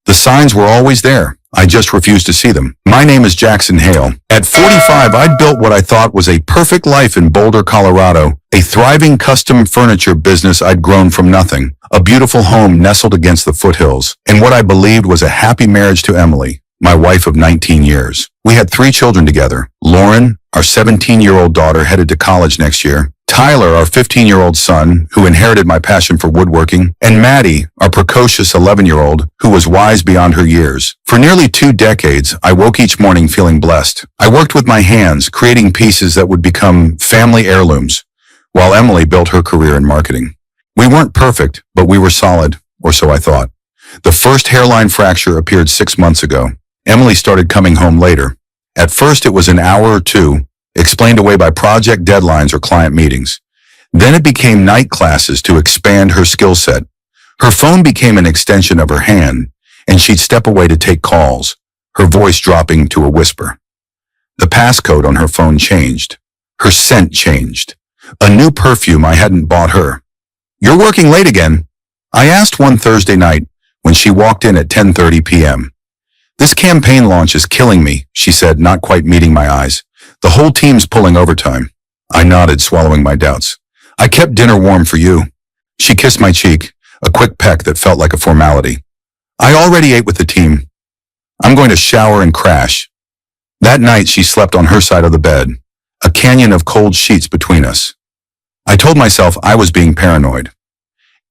The signs were always there. I just refused to see them. My name is Jackson Hale. At 45, I'd built what I thought was a perfect life in Boulder, Colorado, a thriving custom furniture business I'd grown from nothing, a beautiful home nestled against the foothills, and what I believed was a happy marriage to Emily, my wife of 19 years. We had 3 children together. Lauren, our 17-year-old daughter headed to college next year, Tyler, our 15-year-old son, who inherited my passion for woodworking, and Maddie, our precocious 11-year-old, who was wise beyond her years. For nearly 2 decades, I woke each morning feeling blessed. I worked with my hands, creating pieces that would become family heirlooms, while Emily built her career in marketing. We weren't perfect, but we were solid, or so I thought. The first hairline fracture appeared 6 months ago. Emily started coming home later. At first, it was an hour or 2, explained away by project deadlines or client meetings. Then it became night classes to expand her skill set. Her phone became an extension of her hand, and she'd step away to take calls, her voice dropping to a whisper. The passcode on her phone changed. Her scent changed. A new perfume I hadn't bought her. "You're working late again?" I asked one Thursday night when she walked in at 10:30 p.m. "This campaign launch is killing me," she said, not quite meeting my eyes. "The whole team's pulling overtime." I nodded, swallowing my doubts. "I kept dinner warm for you." She kissed my cheek, a quick peck that felt like a formality. "I already ate with the team. I'm going to shower and crash." That night she slept on her side of the bed, a canyon of cold sheets between us. I told myself I was being paranoid.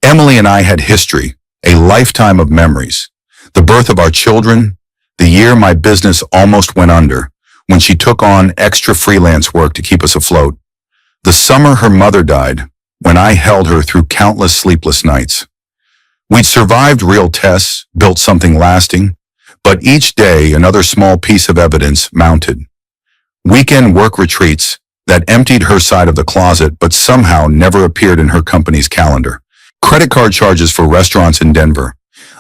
Emily and I had history, a lifetime of memories. The birth of our children, the year my business almost went under, when she took on extra freelance work to keep us afloat. The summer her mother died, when I held her through countless sleepless nights. We'd survived real tests, built something lasting, but each day another small piece of evidence mounted. Weekend work retreats that emptied her side of the closet but somehow never appeared in her company's calendar. Credit card charges for restaurants in Denver.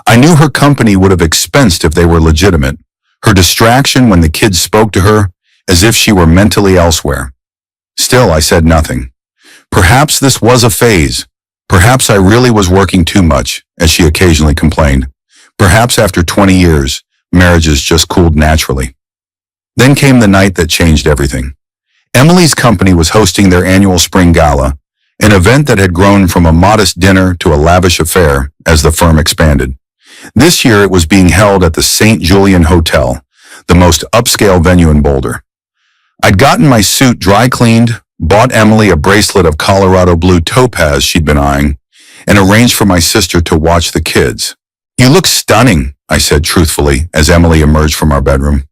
I knew her company would have expensed if they were legitimate. Her distraction when the kids spoke to her as if she were mentally elsewhere. Still, I said nothing. Perhaps this was a phase. Perhaps I really was working too much, as she occasionally complained. Perhaps after 20 years, marriages just cooled naturally. Then came the night that changed everything. Emily's company was hosting their annual spring gala, an event that had grown from a modest dinner to a lavish affair as the firm expanded. This year it was being held at the St. Julian Hotel, the most upscale venue in Boulder. I'd gotten my suit dry cleaned, bought Emily a bracelet of Colorado blue topaz she'd been eyeing, and arranged for my sister to watch the kids. "You look stunning," I said truthfully as Emily emerged from our bedroom.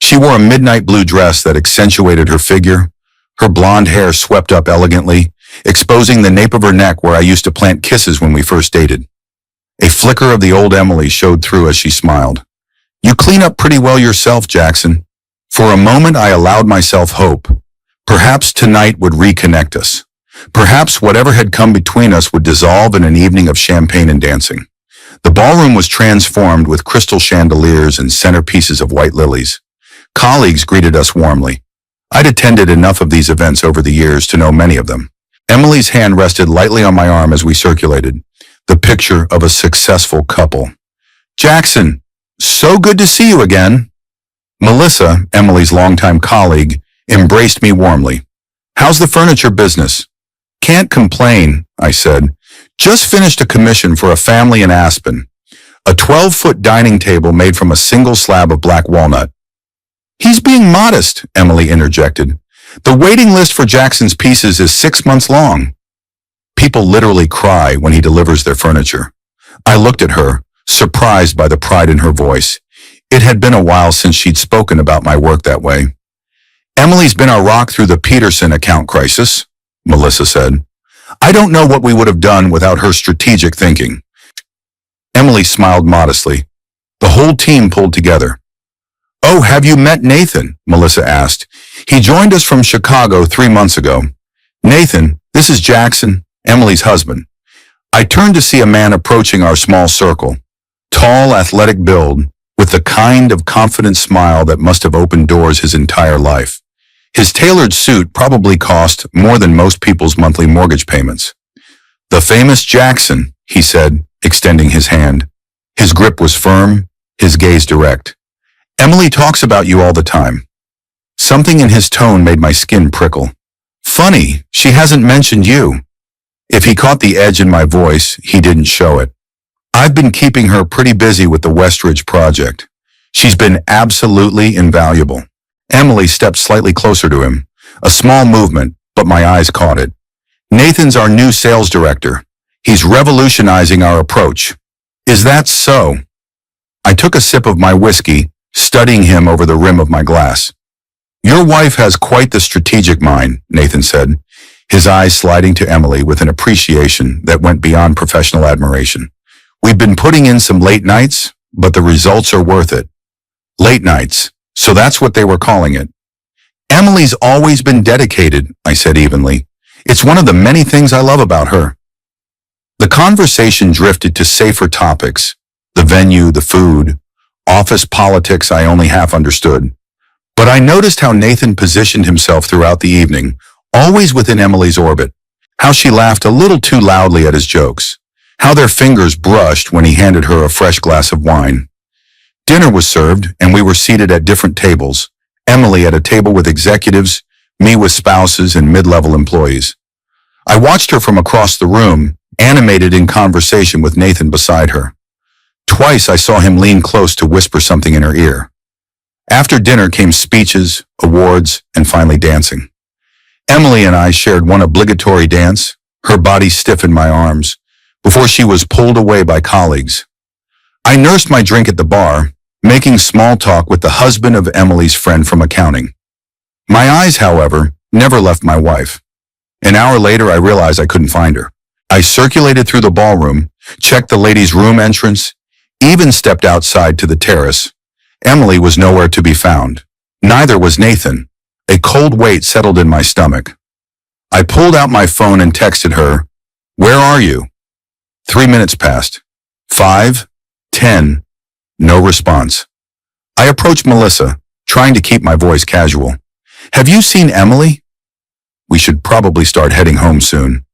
She wore a midnight blue dress that accentuated her figure, her blonde hair swept up elegantly, exposing the nape of her neck where I used to plant kisses when we first dated. A flicker of the old Emily showed through as she smiled. "You clean up pretty well yourself, Jackson." For a moment I allowed myself hope. Perhaps tonight would reconnect us. Perhaps whatever had come between us would dissolve in an evening of champagne and dancing. The ballroom was transformed with crystal chandeliers and centerpieces of white lilies. Colleagues greeted us warmly. I'd attended enough of these events over the years to know many of them. Emily's hand rested lightly on my arm as we circulated, the picture of a successful couple. "Jackson, so good to see you again." Melissa, Emily's longtime colleague, embraced me warmly. "How's the furniture business?" "Can't complain," I said. "Just finished a commission for a family in Aspen. A 12-foot dining table made from a single slab of black walnut." "He's being modest," Emily interjected. "The waiting list for Jackson's pieces is 6 months long." People literally cry when he delivers their furniture. I looked at her, surprised by the pride in her voice. It had been a while since she'd spoken about my work that way. "Emily's been our rock through the Peterson account crisis," Melissa said. "I don't know what we would have done without her strategic thinking." Emily smiled modestly. The whole team pulled together. "Oh, have you met Nathan?" Melissa asked. "He joined us from Chicago 3 months ago." "Nathan, this is Jackson, Emily's husband." I turned to see a man approaching our small circle. Tall, athletic build, with the kind of confident smile that must have opened doors his entire life. His tailored suit probably cost more than most people's monthly mortgage payments. "The famous Jackson," he said, extending his hand. His grip was firm, his gaze direct. Emily talks about you all the time. Something in his tone made my skin prickle. Funny, she hasn't mentioned you. If he caught the edge in my voice, he didn't show it. I've been keeping her pretty busy with the Westridge project. She's been absolutely invaluable. Emily stepped slightly closer to him. A small movement, but my eyes caught it. Nathan's our new sales director. He's revolutionizing our approach. Is that so? I took a sip of my whiskey, studying him over the rim of my glass. Your wife has quite the strategic mind, Nathan said, his eyes sliding to Emily with an appreciation that went beyond professional admiration. We've been putting in some late nights, but the results are worth it. Late nights, so that's what they were calling it. Emily's always been dedicated, I said evenly. It's one of the many things I love about her. The conversation drifted to safer topics. The venue, the food, office politics I only half understood. But I noticed how Nathan positioned himself throughout the evening, always within Emily's orbit. How she laughed a little too loudly at his jokes. How their fingers brushed when he handed her a fresh glass of wine. Dinner was served, and we were seated at different tables. Emily at a table with executives, me with spouses and mid-level employees. I watched her from across the room, animated in conversation with Nathan beside her. Twice I saw him lean close to whisper something in her ear. After dinner came speeches, awards, and finally dancing. Emily and I shared one obligatory dance, her body stiff in my arms, before she was pulled away by colleagues. I nursed my drink at the bar, making small talk with the husband of Emily's friend from accounting. My eyes, however, never left my wife. An hour later, I realized I couldn't find her. I circulated through the ballroom, checked the ladies' room entrance, even stepped outside to the terrace. Emily was nowhere to be found. Neither was Nathan. A cold weight settled in my stomach. I pulled out my phone and texted her, "Where are you?" 3 minutes passed. 5, 10, no response. I approached Melissa, trying to keep my voice casual. "Have you seen Emily?" "We should probably start heading home soon."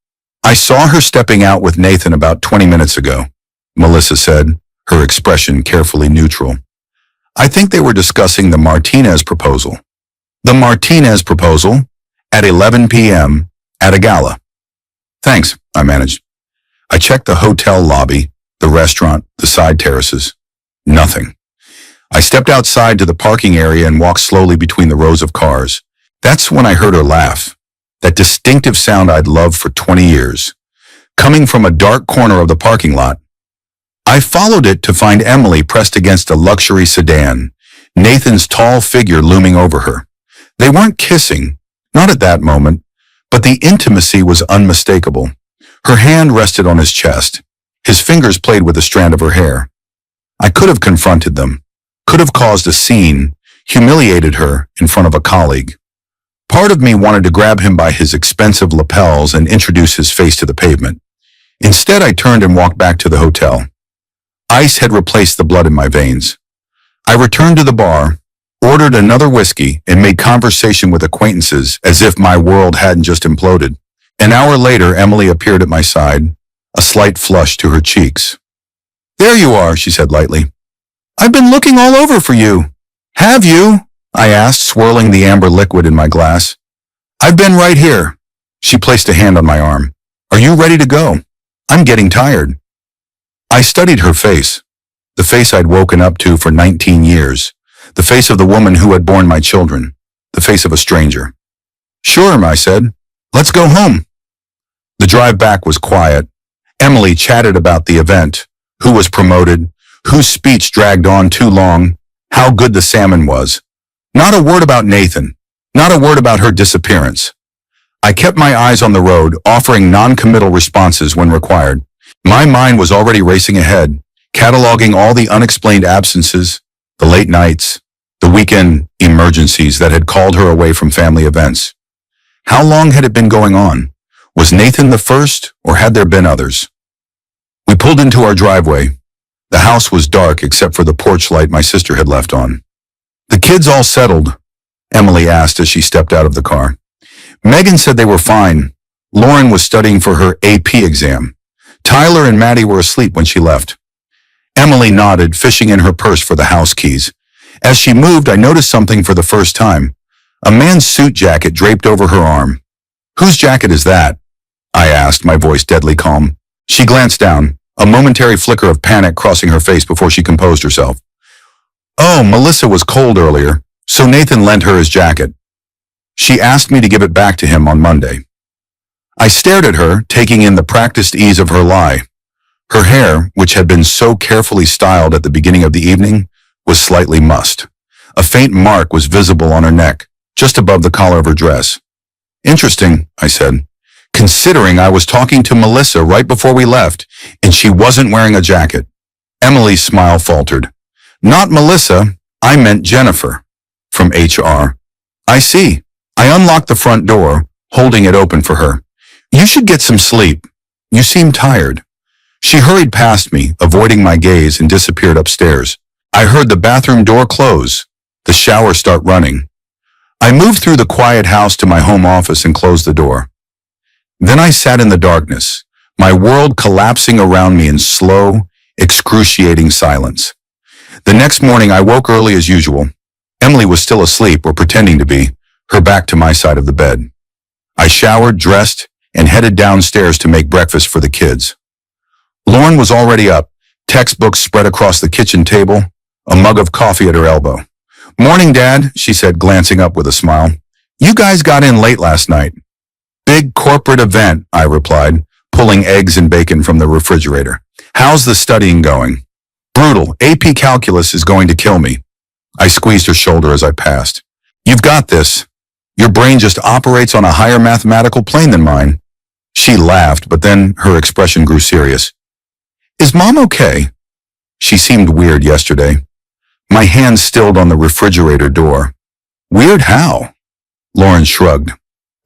"I saw her stepping out with Nathan about 20 minutes ago," Melissa said, her expression carefully neutral. "I think they were discussing the Martinez proposal." "The Martinez proposal? At 11 p.m. at a gala." "Thanks," I managed. I checked the hotel lobby, the restaurant, the side terraces. Nothing. I stepped outside to the parking area and walked slowly between the rows of cars. That's when I heard her laugh. That distinctive sound I'd loved for 20 years. Coming from a dark corner of the parking lot. I followed it to find Emily pressed against a luxury sedan, Nathan's tall figure looming over her. They weren't kissing, not at that moment, but the intimacy was unmistakable. Her hand rested on his chest. His fingers played with a strand of her hair. I could have confronted them, could have caused a scene, humiliated her in front of a colleague. Part of me wanted to grab him by his expensive lapels and introduce his face to the pavement. Instead, I turned and walked back to the hotel. Ice had replaced the blood in my veins. I returned to the bar, ordered another whiskey, and made conversation with acquaintances as if my world hadn't just imploded. An hour later, Emily appeared at my side, a slight flush to her cheeks. "There you are," she said lightly. "I've been looking all over for you." "Have you?" I asked, swirling the amber liquid in my glass. "I've been right here." She placed a hand on my arm. "Are you ready to go? I'm getting tired." I studied her face, the face I'd woken up to for 19 years, the face of the woman who had borne my children, the face of a stranger. "Sure," I said. "Let's go home." The drive back was quiet. Emily chatted about the event, who was promoted, whose speech dragged on too long, how good the salmon was. Not a word about Nathan, not a word about her disappearance. I kept my eyes on the road, offering non-committal responses when required. My mind was already racing ahead, cataloging all the unexplained absences, the late nights, the weekend emergencies that had called her away from family events. How long had it been going on? Was Nathan the first, or had there been others? We pulled into our driveway. The house was dark except for the porch light my sister had left on. "The kids all settled?" Emily asked as she stepped out of the car. Megan said they were fine. Lauren was studying for her AP exam. Tyler and Maddie were asleep when she left. Emily nodded, fishing in her purse for the house keys. As she moved, I noticed something for the first time. A man's suit jacket draped over her arm. "Whose jacket is that?" I asked, my voice deadly calm. She glanced down, a momentary flicker of panic crossing her face before she composed herself. "Oh, Melissa was cold earlier, so Nathan lent her his jacket. She asked me to give it back to him on Monday." I stared at her, taking in the practiced ease of her lie. Her hair, which had been so carefully styled at the beginning of the evening, was slightly mussed. A faint mark was visible on her neck, just above the collar of her dress. "Interesting," I said, "considering I was talking to Melissa right before we left, and she wasn't wearing a jacket." Emily's smile faltered. "Not Melissa, I meant Jennifer, from HR." "I see." I unlocked the front door, holding it open for her. "You should get some sleep. You seem tired." She hurried past me, avoiding my gaze, and disappeared upstairs. I heard the bathroom door close, the shower start running. I moved through the quiet house to my home office and closed the door. Then I sat in the darkness, my world collapsing around me in slow, excruciating silence. The next morning I woke early as usual. Emily was still asleep, or pretending to be, her back to my side of the bed. I showered, dressed, and headed downstairs to make breakfast for the kids. Lauren was already up, textbooks spread across the kitchen table, a mug of coffee at her elbow. "Morning, Dad," she said, glancing up with a smile. "You guys got in late last night." "Big corporate event," I replied, pulling eggs and bacon from the refrigerator. "How's the studying going?" "Brutal. AP Calculus is going to kill me." I squeezed her shoulder as I passed. "You've got this. Your brain just operates on a higher mathematical plane than mine." She laughed, but then her expression grew serious. "Is Mom okay?" She seemed weird yesterday. My hand stilled on the refrigerator door. "Weird how?" Lauren shrugged.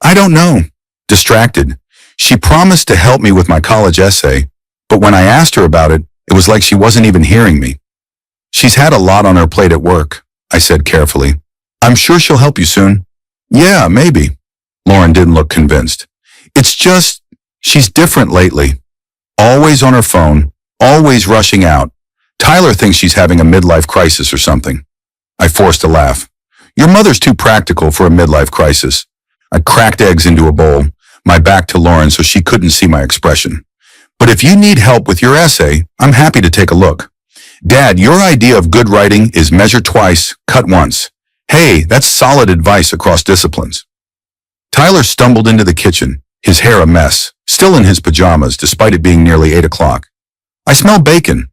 "I don't know. Distracted. She promised to help me with my college essay, but when I asked her about it, it was like she wasn't even hearing me." "She's had a lot on her plate at work," I said carefully. "I'm sure she'll help you soon." "Yeah, maybe." Lauren didn't look convinced. "It's just, she's different lately. Always on her phone, always rushing out. Tyler thinks she's having a midlife crisis or something." I forced a laugh. "Your mother's too practical for a midlife crisis." I cracked eggs into a bowl, my back to Lauren so she couldn't see my expression. "But if you need help with your essay, I'm happy to take a look." "Dad, your idea of good writing is measure twice, cut once." Hey, that's solid advice across disciplines. Tyler stumbled into the kitchen, his hair a mess, still in his pajamas despite it being nearly 8 o'clock. "I smell bacon."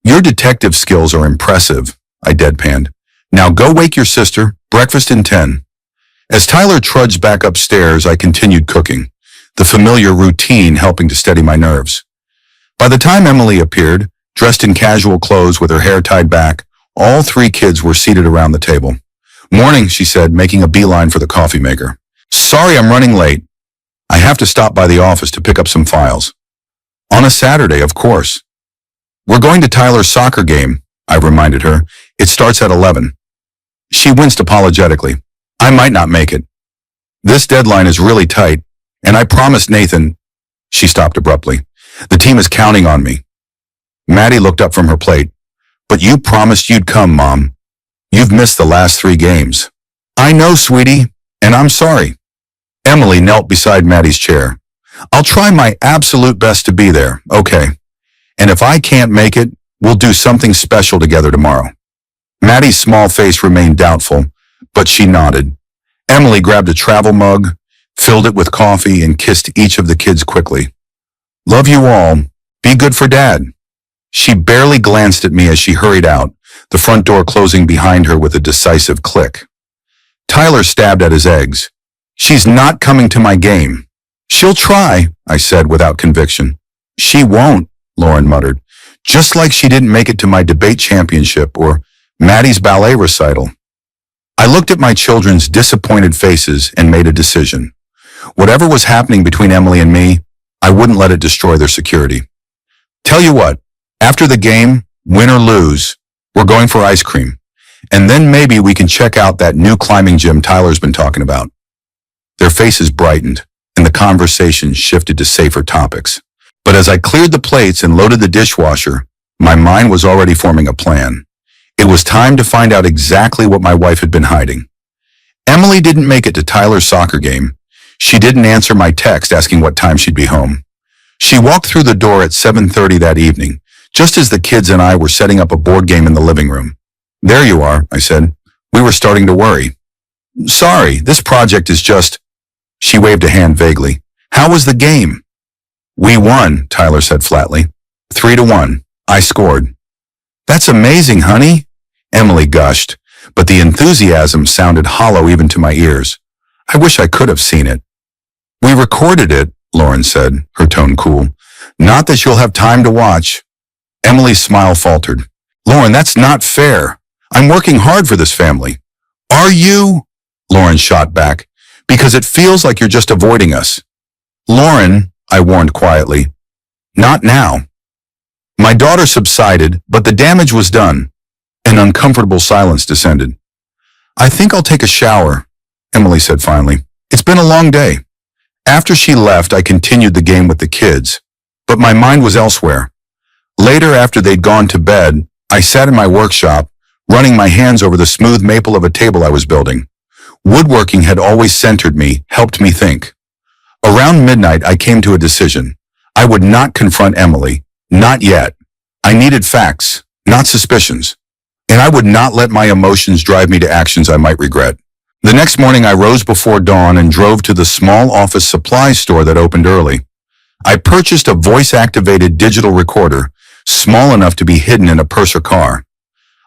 "Your detective skills are impressive," I deadpanned. "Now go wake your sister, breakfast in 10. As Tyler trudged back upstairs, I continued cooking, the familiar routine helping to steady my nerves. By the time Emily appeared, dressed in casual clothes with her hair tied back, all 3 kids were seated around the table. "Morning," she said, making a beeline for the coffee maker. "Sorry I'm running late. I have to stop by the office to pick up some files." "On a Saturday, of course." "We're going to Tyler's soccer game," I reminded her. "It starts at 11. She winced apologetically. "I might not make it. This deadline is really tight, and I promised Nathan—" She stopped abruptly. "The team is counting on me." Maddie looked up from her plate. "But you promised you'd come, Mom. You've missed the last 3 games." "I know, sweetie, and I'm sorry." Emily knelt beside Maddie's chair. "I'll try my absolute best to be there, okay? And if I can't make it, we'll do something special together tomorrow." Maddie's small face remained doubtful, but she nodded. Emily grabbed a travel mug, filled it with coffee, and kissed each of the kids quickly. "Love you all. Be good for Dad." She barely glanced at me as she hurried out, the front door closing behind her with a decisive click. Tyler stabbed at his eggs. "She's not coming to my game." "She'll try," I said without conviction. "She won't," Lauren muttered, "just like she didn't make it to my debate championship or Maddie's ballet recital." I looked at my children's disappointed faces and made a decision. Whatever was happening between Emily and me, I wouldn't let it destroy their security. "Tell you what, after the game, win or lose, we're going for ice cream. And then maybe we can check out that new climbing gym Tyler's been talking about." Their faces brightened, and the conversation shifted to safer topics. But as I cleared the plates and loaded the dishwasher, My mind was already forming a plan. It was time to find out exactly what my wife had been hiding. Emily didn't make it to Tyler's soccer game. She didn't answer my text asking what time she'd be home. She walked through the door at 7:30 that evening, just as the kids and I were setting up a board game in the living room. "There you are," I said. "We were starting to worry." "Sorry, this project is just—" She waved a hand vaguely. "How was the game?" "We won," Tyler said flatly. 3-1. I scored. "That's amazing, honey," Emily gushed, but the enthusiasm sounded hollow even to my ears. I wish I could have seen it. "We recorded it," Lauren said, her tone cool. "Not that you'll have time to watch." Emily's smile faltered. "Lauren, that's not fair. I'm working hard for this family." "Are you?" Lauren shot back. "Because it feels like you're just avoiding us." "Lauren," I warned quietly. "Not now." My daughter subsided, but the damage was done. An uncomfortable silence descended. "I think I'll take a shower," Emily said finally. "It's been a long day." After she left, I continued the game with the kids, but my mind was elsewhere. Later, after they'd gone to bed, I sat in my workshop, running my hands over the smooth maple of a table I was building. Woodworking had always centered me, helped me think. Around midnight, I came to a decision. I would not confront Emily, not yet. I needed facts, not suspicions. And I would not let my emotions drive me to actions I might regret. The next morning, I rose before dawn and drove to the small office supply store that opened early. I purchased a voice-activated digital recorder, small enough to be hidden in a purse or car.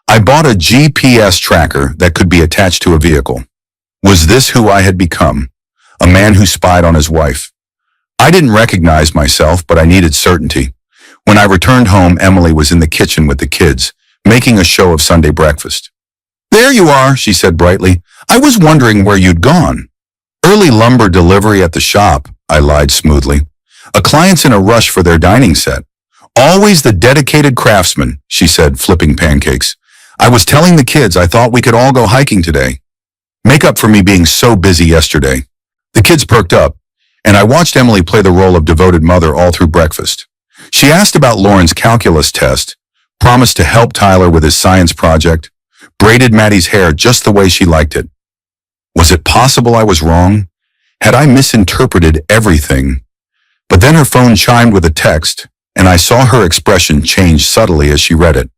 I bought a GPS tracker that could be attached to a vehicle. Was this who I had become? A man who spied on his wife. I didn't recognize myself, but I needed certainty. When I returned home, Emily was in the kitchen with the kids, making a show of Sunday breakfast. "There you are," she said brightly. "I was wondering where you'd gone." "Early lumber delivery at the shop," I lied smoothly. "A client's in a rush for their dining set." "Always the dedicated craftsman," she said, flipping pancakes. "I was telling the kids I thought we could all go hiking today. Make up for me being so busy yesterday." The kids perked up, and I watched Emily play the role of devoted mother all through breakfast. She asked about Lauren's calculus test, promised to help Tyler with his science project, braided Maddie's hair just the way she liked it. Was it possible I was wrong? Had I misinterpreted everything? But then her phone chimed with a text, and I saw her expression change subtly as she read it.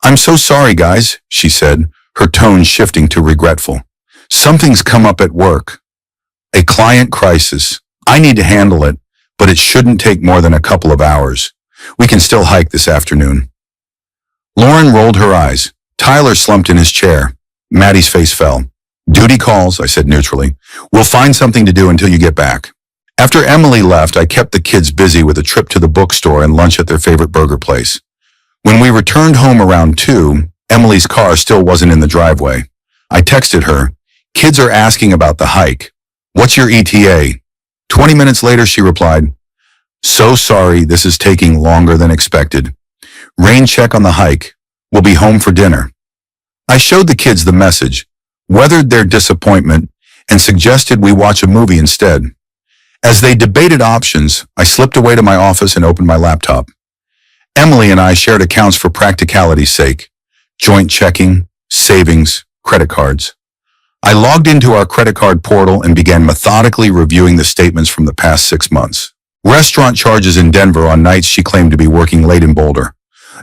"I'm so sorry, guys," she said, her tone shifting to regretful. "Something's come up at work. A client crisis. I need to handle it, but it shouldn't take more than a couple of hours. We can still hike this afternoon." Lauren rolled her eyes. Tyler slumped in his chair. Maddie's face fell. "Duty calls," I said neutrally. "We'll find something to do until you get back." After Emily left, I kept the kids busy with a trip to the bookstore and lunch at their favorite burger place. When we returned home around 2, Emily's car still wasn't in the driveway. I texted her, "Kids are asking about the hike. What's your ETA?" 20 minutes later, she replied, "So sorry, this is taking longer than expected. Rain check on the hike. We'll be home for dinner." I showed the kids the message, weathered their disappointment, and suggested we watch a movie instead. As they debated options, I slipped away to my office and opened my laptop. Emily and I shared accounts for practicality's sake. Joint checking, savings, credit cards. I logged into our credit card portal and began methodically reviewing the statements from the past 6 months. Restaurant charges in Denver on nights she claimed to be working late in Boulder.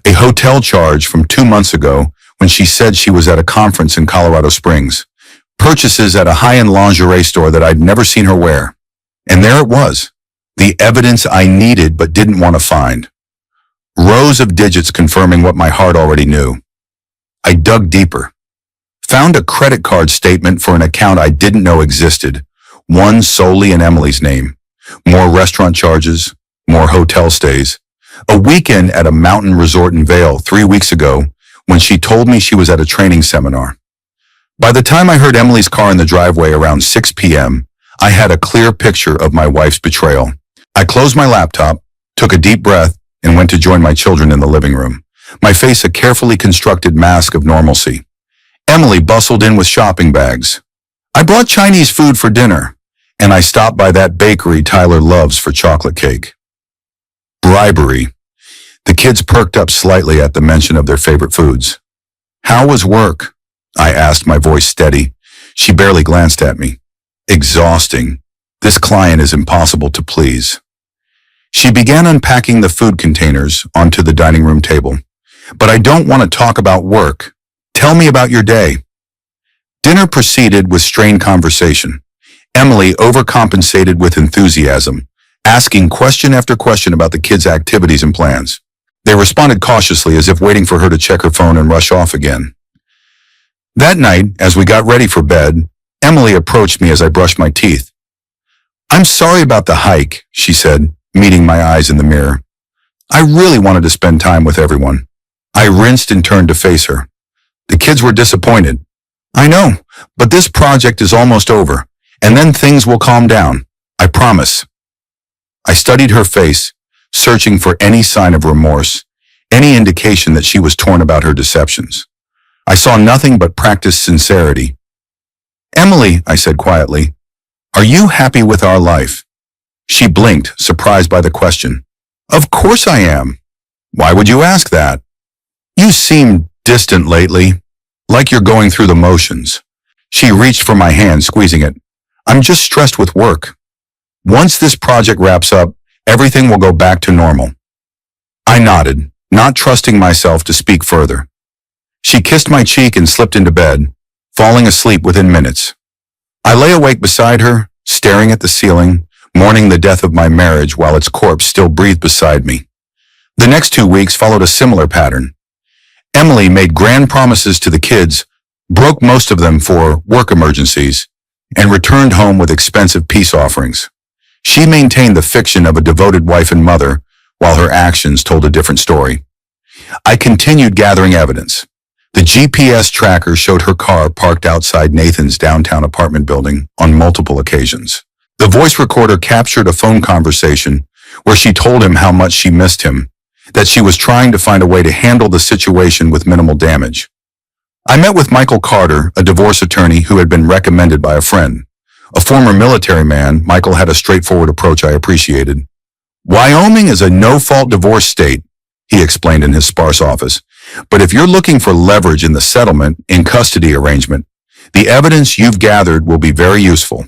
A hotel charge from 2 months ago when she said she was at a conference in Colorado Springs. Purchases at a high-end lingerie store that I'd never seen her wear. And there it was, the evidence I needed but didn't want to find. Rows of digits confirming what my heart already knew. I dug deeper. Found a credit card statement for an account I didn't know existed, one solely in Emily's name. More restaurant charges, more hotel stays. A weekend at a mountain resort in Vail 3 weeks ago when she told me she was at a training seminar. By the time I heard Emily's car in the driveway around 6 p.m., I had a clear picture of my wife's betrayal. I closed my laptop, took a deep breath, and went to join my children in the living room, my face a carefully constructed mask of normalcy. Emily bustled in with shopping bags. "I brought Chinese food for dinner, and I stopped by that bakery Tyler loves for chocolate cake." Bribery. The kids perked up slightly at the mention of their favorite foods. How was work? I asked, my voice steady. She barely glanced at me. Exhausting. This client is impossible to please. She began unpacking the food containers onto the dining room table. But I don't want to talk about work. Tell me about your day. Dinner proceeded with strained conversation. Emily overcompensated with enthusiasm, asking question after question about the kids' activities and plans. They responded cautiously as if waiting for her to check her phone and rush off again. That night, as we got ready for bed, Emily approached me as I brushed my teeth. I'm sorry about the hike, she said, meeting my eyes in the mirror. I really wanted to spend time with everyone. I rinsed and turned to face her. The kids were disappointed. I know, but this project is almost over, and then things will calm down. I promise. I studied her face, searching for any sign of remorse, any indication that she was torn about her deceptions. I saw nothing but practiced sincerity. Emily, I said quietly, are you happy with our life? She blinked, surprised by the question. Of course I am. Why would you ask that? You seem distant lately, like you're going through the motions. She reached for my hand, squeezing it. I'm just stressed with work. Once this project wraps up, everything will go back to normal. I nodded, not trusting myself to speak further. She kissed my cheek and slipped into bed, falling asleep within minutes. I lay awake beside her, staring at the ceiling, mourning the death of my marriage while its corpse still breathed beside me. The next 2 weeks followed a similar pattern. Emily made grand promises to the kids, broke most of them for work emergencies, and returned home with expensive peace offerings. She maintained the fiction of a devoted wife and mother, while her actions told a different story. I continued gathering evidence. The GPS tracker showed her car parked outside Nathan's downtown apartment building on multiple occasions. The voice recorder captured a phone conversation where she told him how much she missed him, that she was trying to find a way to handle the situation with minimal damage. I met with Michael Carter, a divorce attorney who had been recommended by a friend. A former military man, Michael had a straightforward approach I appreciated. Wyoming is a no-fault divorce state, he explained in his sparse office. But if you're looking for leverage in the settlement in custody arrangement, the evidence you've gathered will be very useful.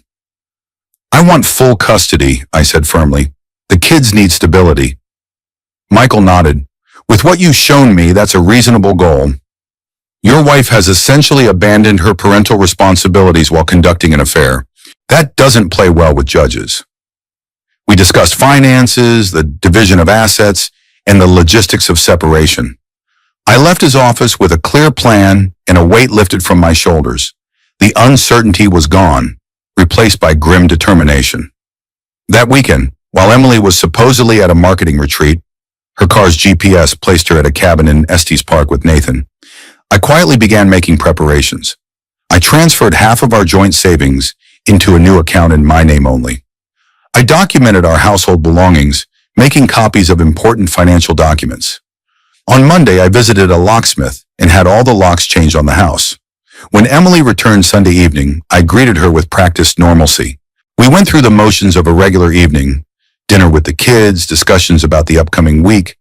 I want full custody, I said firmly. The kids need stability. Michael nodded. With what you've shown me, that's a reasonable goal. Your wife has essentially abandoned her parental responsibilities while conducting an affair. That doesn't play well with judges. We discussed finances, the division of assets, and the logistics of separation. I left his office with a clear plan and a weight lifted from my shoulders. The uncertainty was gone, replaced by grim determination. That weekend, while Emily was supposedly at a marketing retreat, her car's GPS placed her at a cabin in Estes Park with Nathan, I quietly began making preparations. I transferred half of our joint savings into a new account in my name only. I documented our household belongings, making copies of important financial documents. On Monday, I visited a locksmith and had all the locks changed on the house. When Emily returned Sunday evening, I greeted her with practiced normalcy. We went through the motions of a regular evening, dinner with the kids, discussions about the upcoming week,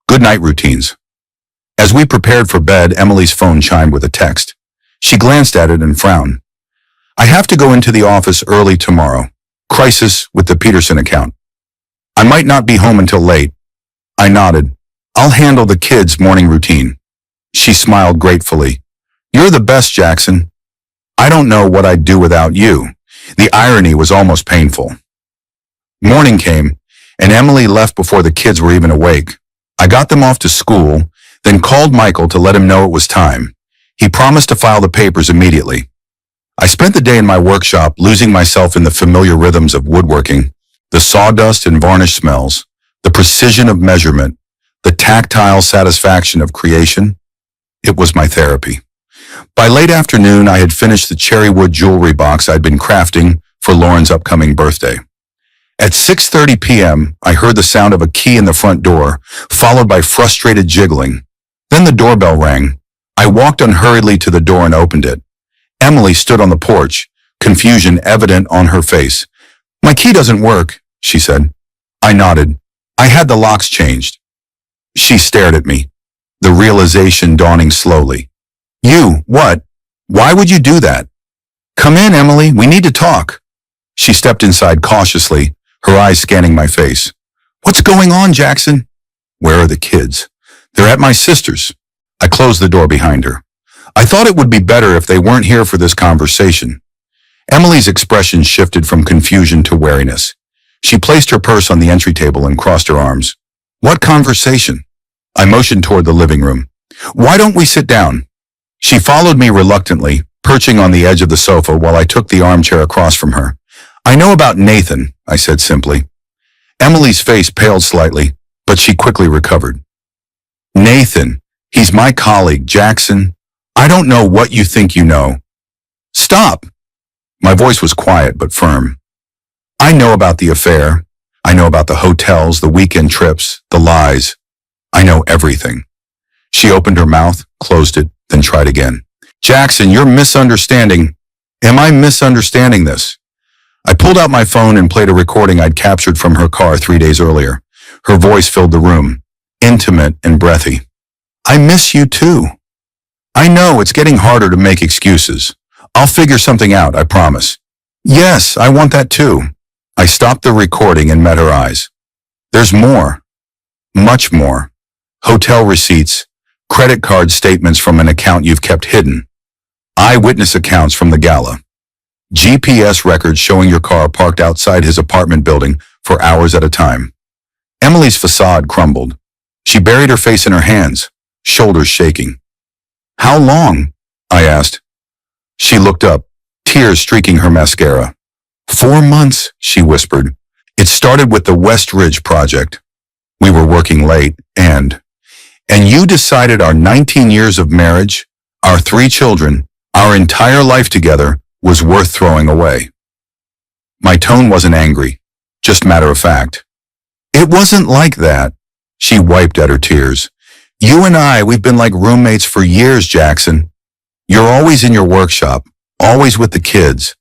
good night routines. As we prepared for bed, Emily's phone chimed with a text. She glanced at it and frowned. I have to go into the office early tomorrow. Crisis with the Peterson account. I might not be home until late. I nodded. I'll handle the kids' morning routine. She smiled gratefully. You're the best, Jackson. I don't know what I'd do without you. The irony was almost painful. Morning came, and Emily left before the kids were even awake. I got them off to school, then called Michael to let him know it was time. He promised to file the papers immediately. I spent the day in my workshop, losing myself in the familiar rhythms of woodworking, the sawdust and varnish smells, the precision of measurement, the tactile satisfaction of creation. It was my therapy. By late afternoon, I had finished the cherry wood jewelry box I'd been crafting for Lauren's upcoming birthday. At 6:30 p.m., I heard the sound of a key in the front door, followed by frustrated jiggling. Then the doorbell rang. I walked unhurriedly to the door and opened it. Emily stood on the porch, confusion evident on her face. My key doesn't work, she said. I nodded. I had the locks changed. She stared at me, the realization dawning slowly. You, what? Why would you do that? Come in, Emily, we need to talk. She stepped inside cautiously, her eyes scanning my face. What's going on, Jackson? Where are the kids? They're at my sister's. I closed the door behind her. I thought it would be better if they weren't here for this conversation. Emily's expression shifted from confusion to wariness. She placed her purse on the entry table and crossed her arms. What conversation? I motioned toward the living room. Why don't we sit down? She followed me reluctantly, perching on the edge of the sofa while I took the armchair across from her. I know about Nathan, I said simply. Emily's face paled slightly, but she quickly recovered. Nathan, he's my colleague, Jackson. I don't know what you think you know. Stop! My voice was quiet but firm. I know about the affair. I know about the hotels, the weekend trips, the lies. I know everything. She opened her mouth, closed it, then tried again. Jackson, you're misunderstanding. Am I misunderstanding this? I pulled out my phone and played a recording I'd captured from her car 3 days earlier. Her voice filled the room, intimate and breathy. I miss you too. I know it's getting harder to make excuses. I'll figure something out, I promise. Yes, I want that too. I stopped the recording and met her eyes. There's more. Much more. Hotel receipts, credit card statements from an account you've kept hidden, eyewitness accounts from the gala, GPS records showing your car parked outside his apartment building for hours at a time. Emily's facade crumbled. She buried her face in her hands, shoulders shaking. How long? I asked. She looked up, tears streaking her mascara. 4 months, she whispered. It started with the West Ridge project. We were working late, and you decided our 19 years of marriage, our 3 children, our entire life together was worth throwing away. My tone wasn't angry, just matter of fact. It wasn't like that. She wiped at her tears. You and we've been like roommates for years, Jackson. You're always in your workshop, always with the kids.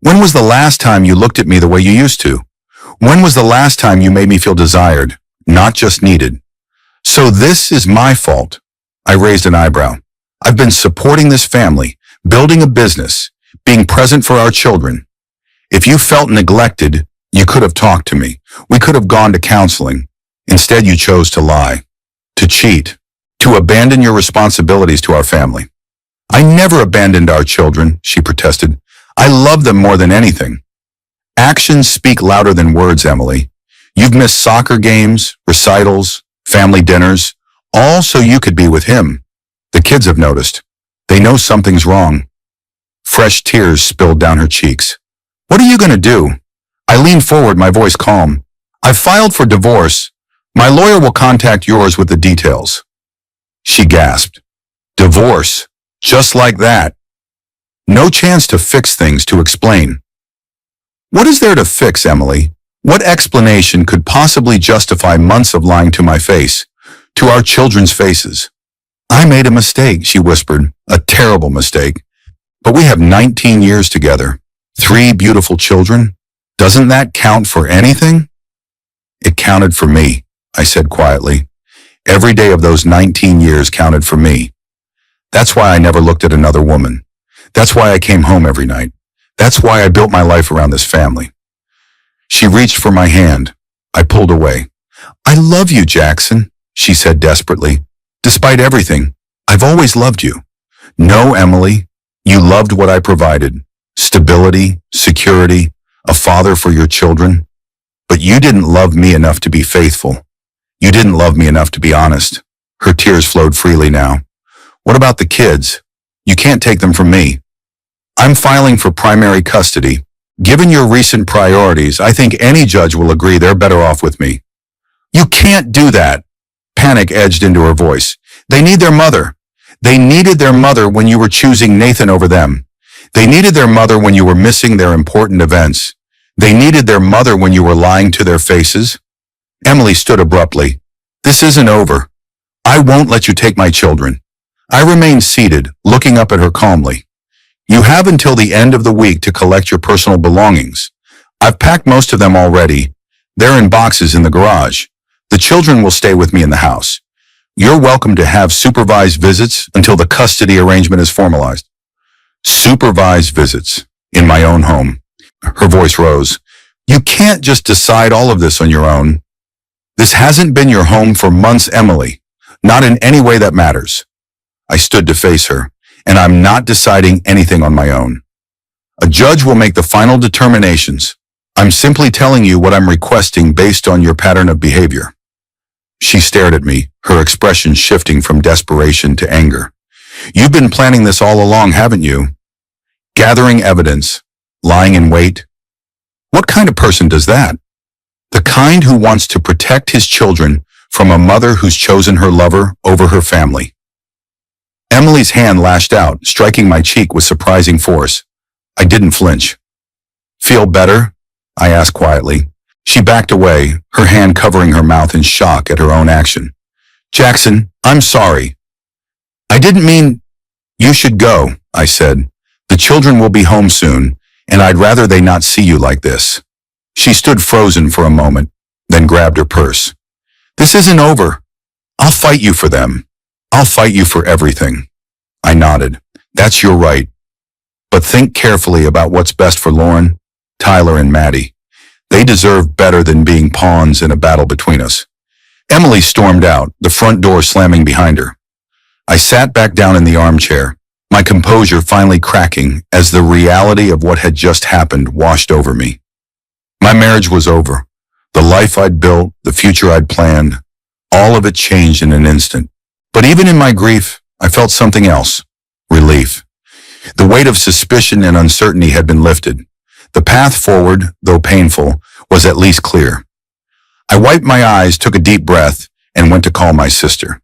When was the last time you looked at me the way you used to? When was the last time you made me feel desired, not just needed? So this is my fault. I raised an eyebrow. I've been supporting this family, building a business, being present for our children. If you felt neglected, you could have talked to me. We could have gone to counseling. Instead, you chose to lie, to cheat, to abandon your responsibilities to our family. I never abandoned our children, she protested. I love them more than anything. Actions speak louder than words, Emily. You've missed soccer games, recitals, family dinners, all so you could be with him. The kids have noticed. They know something's wrong. Fresh tears spilled down her cheeks. What are you going to do? I leaned forward, my voice calm. I've filed for divorce. My lawyer will contact yours with the details. She gasped. Divorce? Just like that? No chance to fix things, to explain. What is there to fix, Emily? What explanation could possibly justify months of lying to my face, to our children's faces? I made a mistake, she whispered, a terrible mistake. But we have 19 years together, 3 beautiful children. Doesn't that count for anything? It counted for me, I said quietly. Every day of those 19 years counted for me. That's why I never looked at another woman. That's why I came home every night. That's why I built my life around this family. She reached for my hand. I pulled away. I love you, Jackson, she said desperately. Despite everything, I've always loved you. No, Emily, you loved what I provided. Stability, security, a father for your children. But you didn't love me enough to be faithful. You didn't love me enough to be honest. Her tears flowed freely now. What about the kids? You can't take them from me. I'm filing for primary custody. Given your recent priorities, I think any judge will agree they're better off with me. You can't do that. Panic edged into her voice. They need their mother. They needed their mother when you were choosing Nathan over them. They needed their mother when you were missing their important events. They needed their mother when you were lying to their faces. Emily stood abruptly. This isn't over. I won't let you take my children. I remained seated, looking up at her calmly. You have until the end of the week to collect your personal belongings. I've packed most of them already. They're in boxes in the garage. The children will stay with me in the house. You're welcome to have supervised visits until the custody arrangement is formalized. Supervised visits in my own home. Her voice rose. You can't just decide all of this on your own. This hasn't been your home for months, Emily. Not in any way that matters. I stood to face her, and I'm not deciding anything on my own. A judge will make the final determinations. I'm simply telling you what I'm requesting based on your pattern of behavior. She stared at me, her expression shifting from desperation to anger. You've been planning this all along, haven't you? Gathering evidence, lying in wait. What kind of person does that? The kind who wants to protect his children from a mother who's chosen her lover over her family. Emily's hand lashed out, striking my cheek with surprising force. I didn't flinch. Feel better? I asked quietly. She backed away, her hand covering her mouth in shock at her own action. Jackson, I'm sorry. I didn't mean... You should go, I said. The children will be home soon, and I'd rather they not see you like this. She stood frozen for a moment, then grabbed her purse. This isn't over. I'll fight you for them. I'll fight you for everything. I nodded. That's your right. But think carefully about what's best for Lauren, Tyler, and Maddie. They deserve better than being pawns in a battle between us. Emily stormed out, the front door slamming behind her. I sat back down in the armchair, my composure finally cracking as the reality of what had just happened washed over me. My marriage was over. The life I'd built, the future I'd planned, all of it changed in an instant. But even in my grief, I felt something else. Relief. The weight of suspicion and uncertainty had been lifted. The path forward, though painful, was at least clear. I wiped my eyes, took a deep breath, and went to call my sister.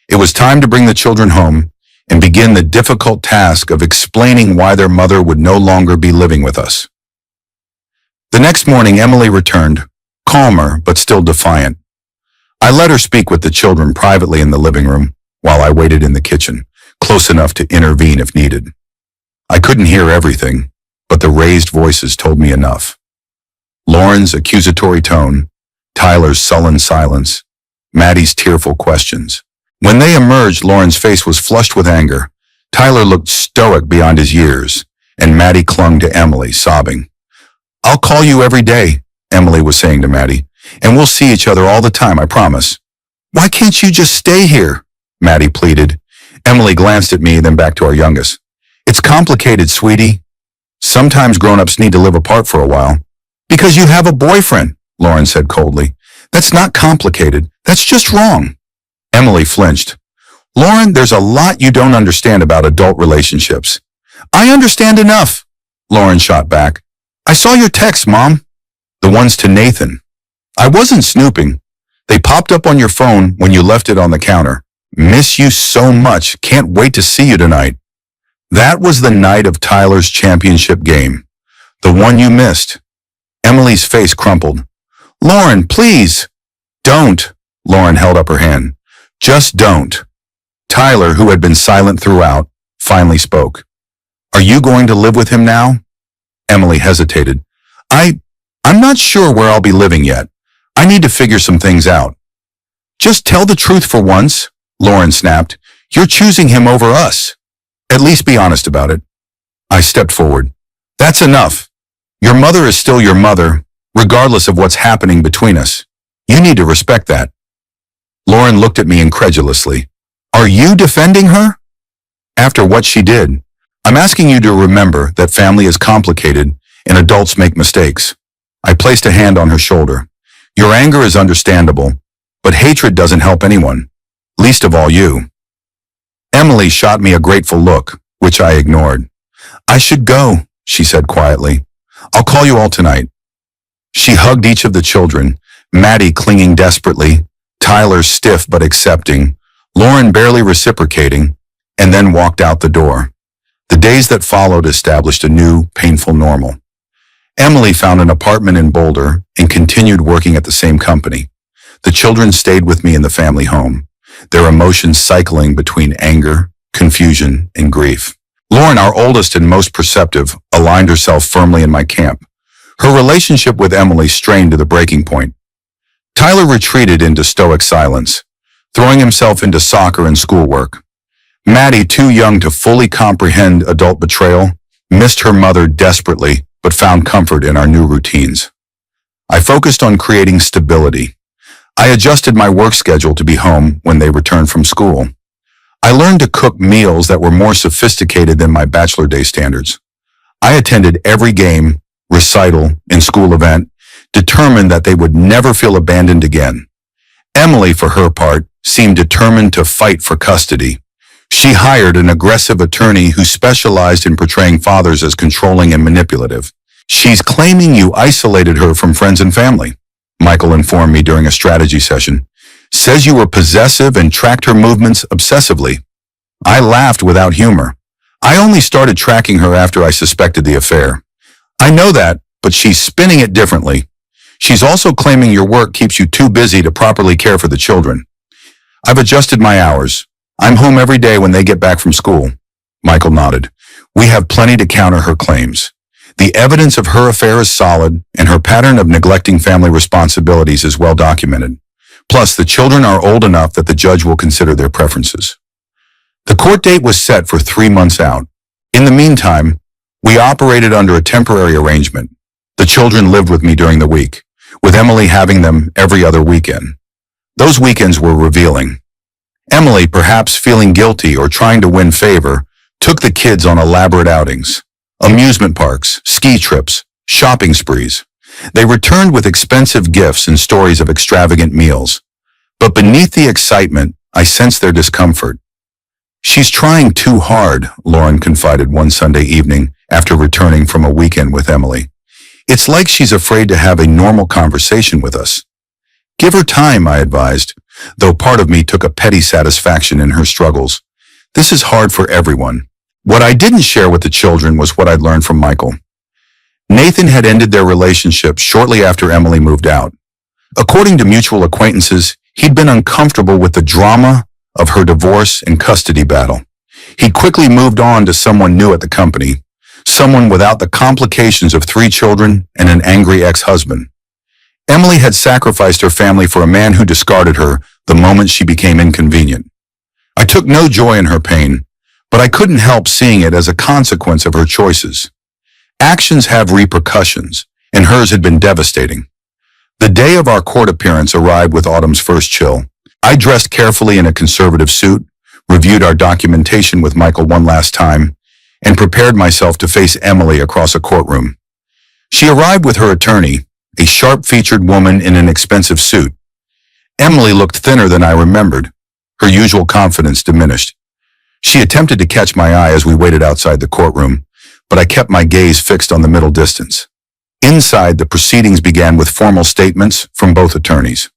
It was time to bring the children home and begin the difficult task of explaining why their mother would no longer be living with us. The next morning, Emily returned, calmer but still defiant. I let her speak with the children privately in the living room while I waited in the kitchen, close enough to intervene if needed. I couldn't hear everything, but the raised voices told me enough. Lauren's accusatory tone, Tyler's sullen silence, Maddie's tearful questions. When they emerged, Lauren's face was flushed with anger. Tyler looked stoic beyond his years, and Maddie clung to Emily, sobbing. I'll call you every day, Emily was saying to Maddie, and we'll see each other all the time, I promise. Why can't you just stay here? Maddie pleaded. Emily glanced at me, then back to our youngest. It's complicated, sweetie. Sometimes grown-ups need to live apart for a while. Because you have a boyfriend, Lauren said coldly. That's not complicated. That's just wrong. Emily flinched. Lauren, there's a lot you don't understand about adult relationships. I understand enough, Lauren shot back. I saw your texts, Mom. The ones to Nathan. I wasn't snooping. They popped up on your phone when you left it on the counter. Miss you so much. Can't wait to see you tonight. That was the night of Tyler's championship game. The one you missed. Emily's face crumpled. Lauren, please. Don't. Lauren held up her hand. Just don't. Tyler, who had been silent throughout, finally spoke. Are you going to live with him now? Emily hesitated. I'm not sure where I'll be living yet. I need to figure some things out. Just tell the truth for once, Lauren snapped. You're choosing him over us. At least be honest about it. I stepped forward. That's enough. Your mother is still your mother, regardless of what's happening between us. You need to respect that. Lauren looked at me incredulously. Are you defending her? After what she did, I'm asking you to remember that family is complicated and adults make mistakes. I placed a hand on her shoulder. Your anger is understandable, but hatred doesn't help anyone, least of all you. Emily shot me a grateful look, which I ignored. I should go, she said quietly. I'll call you all tonight. She hugged each of the children, Maddie clinging desperately, Tyler stiff but accepting, Lauren barely reciprocating, and then walked out the door. The days that followed established a new, painful normal. Emily found an apartment in Boulder and continued working at the same company. The children stayed with me in the family home, their emotions cycling between anger, confusion, and grief. Lauren, our oldest and most perceptive, aligned herself firmly in my camp. Her relationship with Emily strained to the breaking point. Tyler retreated into stoic silence. throwing himself into soccer and schoolwork. Maddie, too young to fully comprehend adult betrayal, missed her mother desperately, but found comfort in our new routines. I focused on creating stability. I adjusted my work schedule to be home when they returned from school. I learned to cook meals that were more sophisticated than my bachelor day standards. I attended every game, recital, and school event, determined that they would never feel abandoned again. Emily, for her part, seemed determined to fight for custody. She hired an aggressive attorney who specialized in portraying fathers as controlling and manipulative. "She's claiming you isolated her from friends and family," Michael informed me during a strategy session. "Says you were possessive and tracked her movements obsessively." I laughed without humor. "I only started tracking her after I suspected the affair." "I know that, but she's spinning it differently. She's also claiming your work keeps you too busy to properly care for the children." "I've adjusted my hours. I'm home every day when they get back from school." Michael nodded. "We have plenty to counter her claims. The evidence of her affair is solid, and her pattern of neglecting family responsibilities is well documented. Plus, the children are old enough that the judge will consider their preferences." The court date was set for 3 months out. In the meantime, we operated under a temporary arrangement. The children lived with me during the week, with Emily having them every other weekend. Those weekends were revealing. Emily, perhaps feeling guilty or trying to win favor, took the kids on elaborate outings, amusement parks, ski trips, shopping sprees. They returned with expensive gifts and stories of extravagant meals. But beneath the excitement, I sensed their discomfort. "She's trying too hard," Lauren confided one Sunday evening after returning from a weekend with Emily. "It's like she's afraid to have a normal conversation with us." "Give her time," I advised, though part of me took a petty satisfaction in her struggles. This is hard for everyone. What I didn't share with the children was what I'd learned from Michael. Nathan had ended their relationship shortly after Emily moved out. According to mutual acquaintances, he'd been uncomfortable with the drama of her divorce and custody battle. He quickly moved on to someone new at the company, someone without the complications of 3 children and an angry ex-husband. Emily had sacrificed her family for a man who discarded her the moment she became inconvenient. I took no joy in her pain, but I couldn't help seeing it as a consequence of her choices. Actions have repercussions, and hers had been devastating. The day of our court appearance arrived with autumn's first chill. I dressed carefully in a conservative suit, reviewed our documentation with Michael one last time, and prepared myself to face Emily across a courtroom. She arrived with her attorney, a sharp-featured woman in an expensive suit. Emily looked thinner than I remembered. Her usual confidence diminished. She attempted to catch my eye as we waited outside the courtroom, but I kept my gaze fixed on the middle distance. Inside, the proceedings began with formal statements from both attorneys.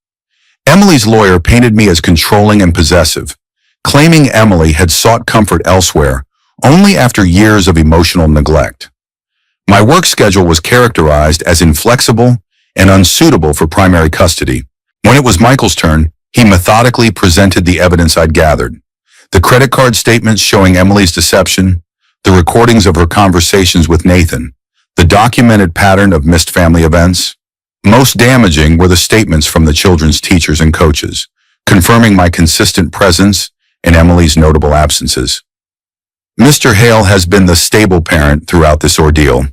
Emily's lawyer painted me as controlling and possessive, claiming Emily had sought comfort elsewhere only after years of emotional neglect. My work schedule was characterized as inflexible and unsuitable for primary custody. When it was Michael's turn, he methodically presented the evidence I'd gathered. The credit card statements showing Emily's deception, the recordings of her conversations with Nathan, the documented pattern of missed family events. Most damaging were the statements from the children's teachers and coaches, confirming my consistent presence and Emily's notable absences. "Mr. Hale has been the stable parent throughout this ordeal,"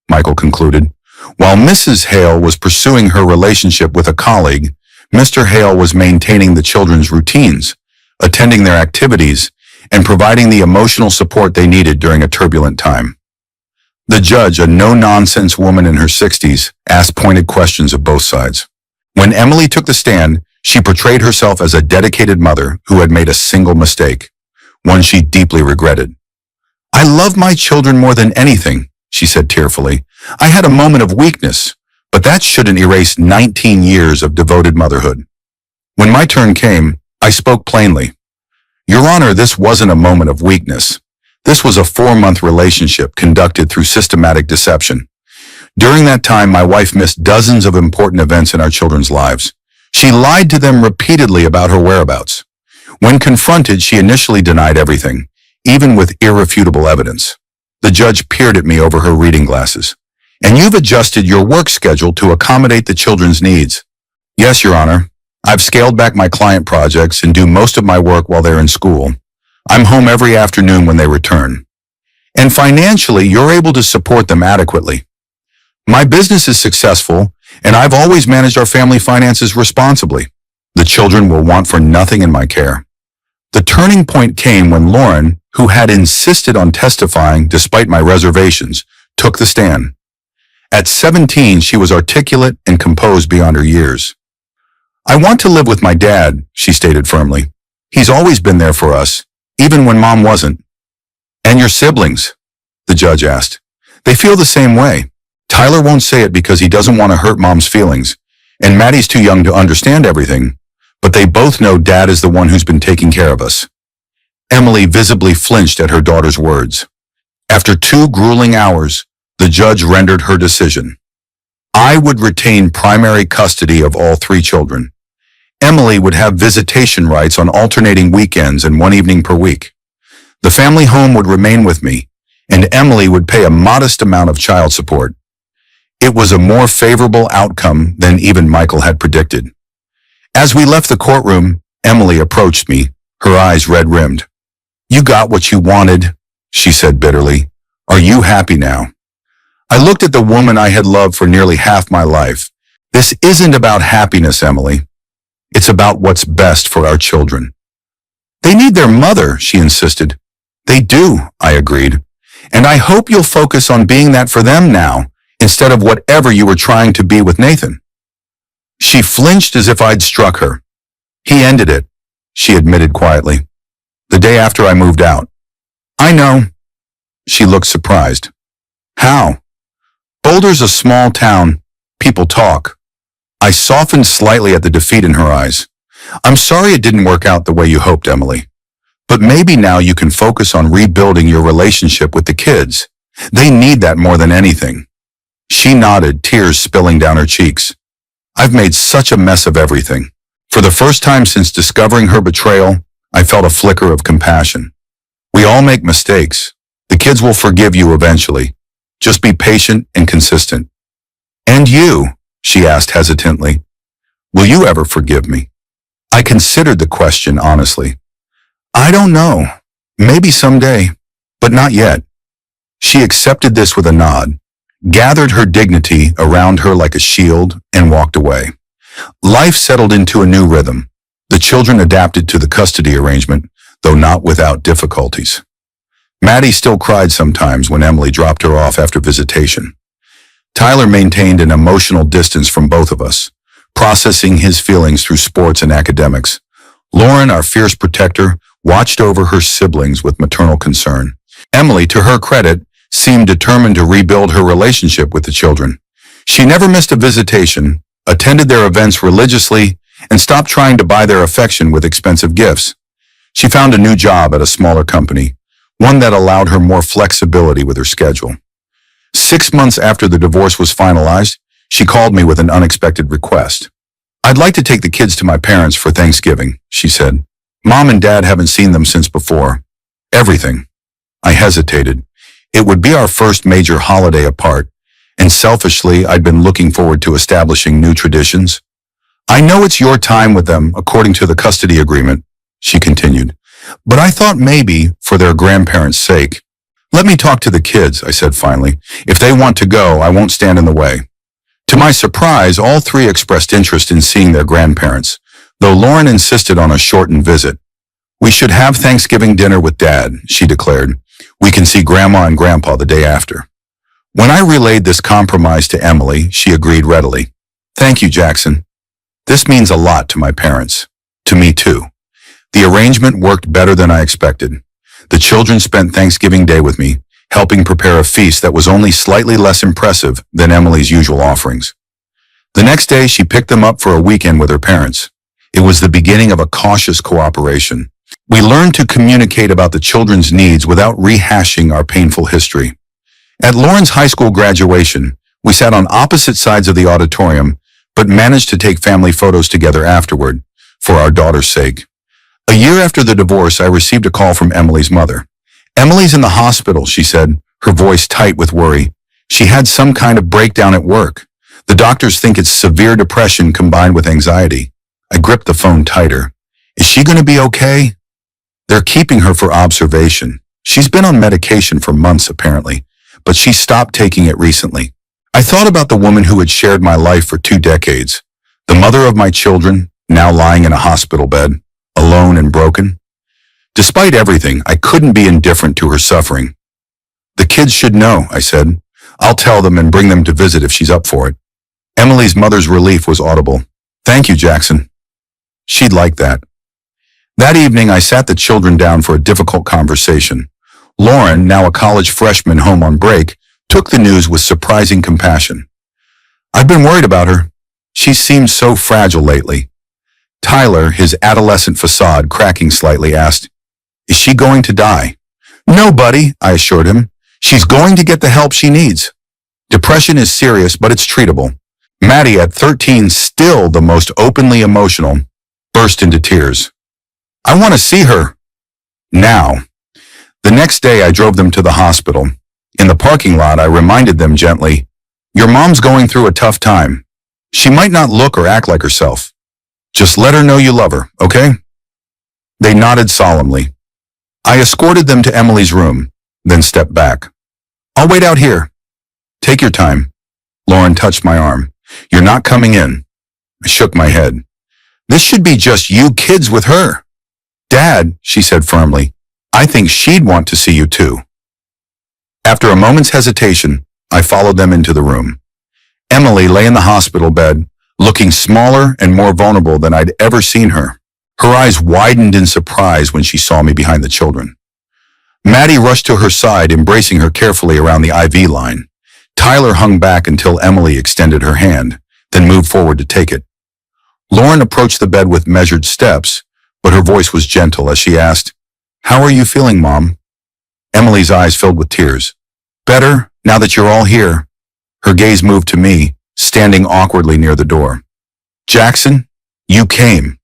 Michael concluded. "While Mrs. Hale was pursuing her relationship with a colleague, Mr. Hale was maintaining the children's routines, attending their activities, and providing the emotional support they needed during a turbulent time." The judge, a no-nonsense woman in her 60s, asked pointed questions of both sides. When Emily took the stand, she portrayed herself as a dedicated mother who had made a single mistake, one she deeply regretted. "I love my children more than anything," she said tearfully. "I had a moment of weakness, but that shouldn't erase 19 years of devoted motherhood." When my turn came, I spoke plainly. "Your Honor, this wasn't a moment of weakness. This was a 4-month relationship conducted through systematic deception. During that time, my wife missed dozens of important events in our children's lives. She lied to them repeatedly about her whereabouts. When confronted, she initially denied everything, even with irrefutable evidence." The judge peered at me over her reading glasses. "And you've adjusted your work schedule to accommodate the children's needs." "Yes, Your Honor. I've scaled back my client projects and do most of my work while they're in school. I'm home every afternoon when they return. And financially, you're able to support them adequately. My business is successful, and I've always managed our family finances responsibly. The children will want for nothing in my care. The turning point came when Lauren, who had insisted on testifying despite my reservations, took the stand. At 17, she was articulate and composed beyond her years. I want to live with my dad, she stated firmly. He's always been there for us, even when Mom wasn't. And your siblings? The judge asked. They feel the same way. Tyler won't say it because he doesn't want to hurt Mom's feelings, and Maddie's too young to understand everything, but they both know Dad is the one who's been taking care of us. Emily visibly flinched at her daughter's words. After 2 grueling hours, the judge rendered her decision. I would retain primary custody of all 3 children. Emily would have visitation rights on alternating weekends and 1 evening per week. The family home would remain with me, and Emily would pay a modest amount of child support. It was a more favorable outcome than even Michael had predicted. As we left the courtroom, Emily approached me, her eyes red-rimmed. You got what you wanted, she said bitterly. Are you happy now? I looked at the woman I had loved for nearly half my life. This isn't about happiness, Emily. It's about what's best for our children. They need their mother, she insisted. They do, I agreed. And I hope you'll focus on being that for them now, instead of whatever you were trying to be with Nathan. She flinched as if I'd struck her. He ended it, she admitted quietly. The day after I moved out. I know. She looked surprised. How? Boulder's a small town. People talk. I softened slightly at the defeat in her eyes. I'm sorry it didn't work out the way you hoped, Emily. But maybe now you can focus on rebuilding your relationship with the kids. They need that more than anything. She nodded, tears spilling down her cheeks. I've made such a mess of everything. For the first time since discovering her betrayal, I felt a flicker of compassion. We all make mistakes. The kids will forgive you eventually. Just be patient and consistent. And you, she asked hesitantly, will you ever forgive me? I considered the question honestly. I don't know. Maybe someday, but not yet. She accepted this with a nod, gathered her dignity around her like a shield, and walked away. Life settled into a new rhythm. The children adapted to the custody arrangement, though not without difficulties. Maddie still cried sometimes when Emily dropped her off after visitation. Tyler maintained an emotional distance from both of us, processing his feelings through sports and academics. Lauren, our fierce protector, watched over her siblings with maternal concern. Emily, to her credit, seemed determined to rebuild her relationship with the children. She never missed a visitation, attended their events religiously, and stopped trying to buy their affection with expensive gifts. She found a new job at a smaller company, one that allowed her more flexibility with her schedule. 6 months after the divorce was finalized, she called me with an unexpected request. I'd like to take the kids to my parents for Thanksgiving, she said. Mom and Dad haven't seen them since before. Everything. I hesitated. It would be our first major holiday apart, and selfishly, I'd been looking forward to establishing new traditions. I know it's your time with them, according to the custody agreement, she continued, but I thought maybe, for their grandparents' sake. Let me talk to the kids, I said finally. If they want to go, I won't stand in the way. To my surprise, all 3 expressed interest in seeing their grandparents, though Lauren insisted on a shortened visit. We should have Thanksgiving dinner with Dad, she declared. We can see Grandma and Grandpa the day after. When I relayed this compromise to Emily, she agreed readily. Thank you, Jackson. This means a lot to my parents. To me, too. The arrangement worked better than I expected. The children spent Thanksgiving Day with me, helping prepare a feast that was only slightly less impressive than Emily's usual offerings. The next day, she picked them up for a weekend with her parents. It was the beginning of a cautious cooperation. We learned to communicate about the children's needs without rehashing our painful history. At Lauren's high school graduation, we sat on opposite sides of the auditorium, but managed to take family photos together afterward, for our daughter's sake. A year after the divorce, I received a call from Emily's mother. Emily's in the hospital, she said, her voice tight with worry. She had some kind of breakdown at work. The doctors think it's severe depression combined with anxiety. I gripped the phone tighter. Is she going to be okay? They're keeping her for observation. She's been on medication for months, apparently, but she stopped taking it recently. I thought about the woman who had shared my life for 2 decades, the mother of my children, now lying in a hospital bed, alone and broken. Despite everything, I couldn't be indifferent to her suffering. The kids should know, I said. I'll tell them and bring them to visit if she's up for it. Emily's mother's relief was audible. Thank you, Jackson. She'd like that. That evening, I sat the children down for a difficult conversation. Lauren, now a college freshman home on break, took the news with surprising compassion. I've been worried about her. She seems so fragile lately. Tyler, his adolescent facade cracking slightly, asked, Is she going to die? No, buddy, I assured him. She's going to get the help she needs. Depression is serious, but it's treatable. Maddie, at 13, still the most openly emotional, burst into tears. I want to see her. Now. The next day, I drove them to the hospital. In the parking lot, I reminded them gently, Your mom's going through a tough time. She might not look or act like herself. Just let her know you love her, okay? They nodded solemnly. I escorted them to Emily's room, then stepped back. I'll wait out here. Take your time. Lauren touched my arm. You're not coming in. I shook my head. This should be just you kids with her. Dad, she said firmly, I think she'd want to see you too. After a moment's hesitation, I followed them into the room. Emily lay in the hospital bed, looking smaller and more vulnerable than I'd ever seen her. Her eyes widened in surprise when she saw me behind the children. Maddie rushed to her side, embracing her carefully around the IV line. Tyler hung back until Emily extended her hand, then moved forward to take it. Lauren approached the bed with measured steps, but her voice was gentle as she asked, How are you feeling, Mom? Emily's eyes filled with tears. Better, now that you're all here. Her gaze moved to me, standing awkwardly near the door. Jackson, you came.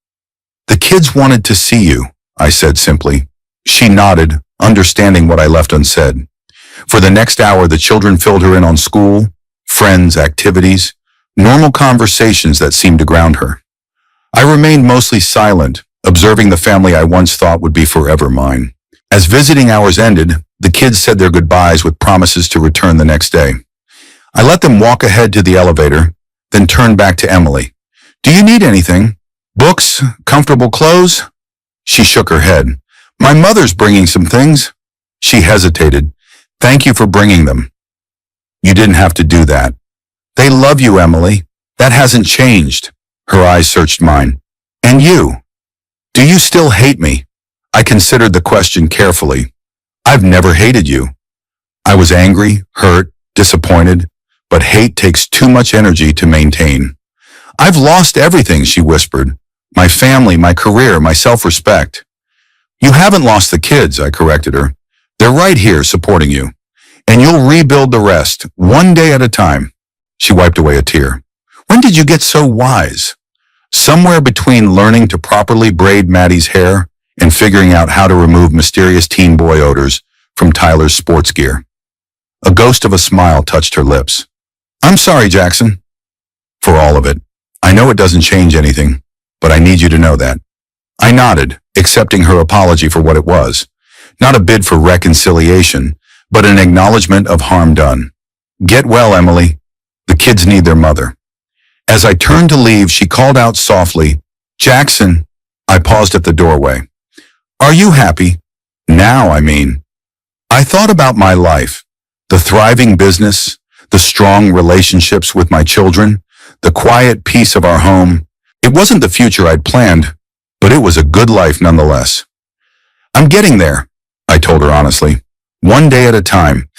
The kids wanted to see you, I said simply. She nodded, understanding what I left unsaid. For the next hour, the children filled her in on school, friends, activities, normal conversations that seemed to ground her. I remained mostly silent, observing the family I once thought would be forever mine. As visiting hours ended, the kids said their goodbyes with promises to return the next day. I let them walk ahead to the elevator, then turned back to Emily. Do you need anything? Books? Comfortable clothes? She shook her head. My mother's bringing some things. She hesitated. Thank you for bringing them. You didn't have to do that. They love you, Emily. That hasn't changed. Her eyes searched mine. And you? Do you still hate me? I considered the question carefully. I've never hated you. I was angry, hurt, disappointed, but hate takes too much energy to maintain. I've lost everything, she whispered. My family, my career, my self-respect. You haven't lost the kids, I corrected her. They're right here supporting you. And you'll rebuild the rest, one day at a time. She wiped away a tear. When did you get so wise? Somewhere between learning to properly braid Maddie's hair and figuring out how to remove mysterious teen boy odors from Tyler's sports gear. A ghost of a smile touched her lips. I'm sorry, Jackson. For all of it. I know it doesn't change anything, but I need you to know that. I nodded, accepting her apology for what it was. Not a bid for reconciliation, but an acknowledgement of harm done. Get well, Emily. The kids need their mother. As I turned to leave, she called out softly, Jackson. I paused at the doorway. Are you happy? Now, I mean. I thought about my life, the thriving business, the strong relationships with my children, the quiet peace of our home. It wasn't the future I'd planned, but it was a good life nonetheless. I'm getting there, I told her honestly. One day at a time.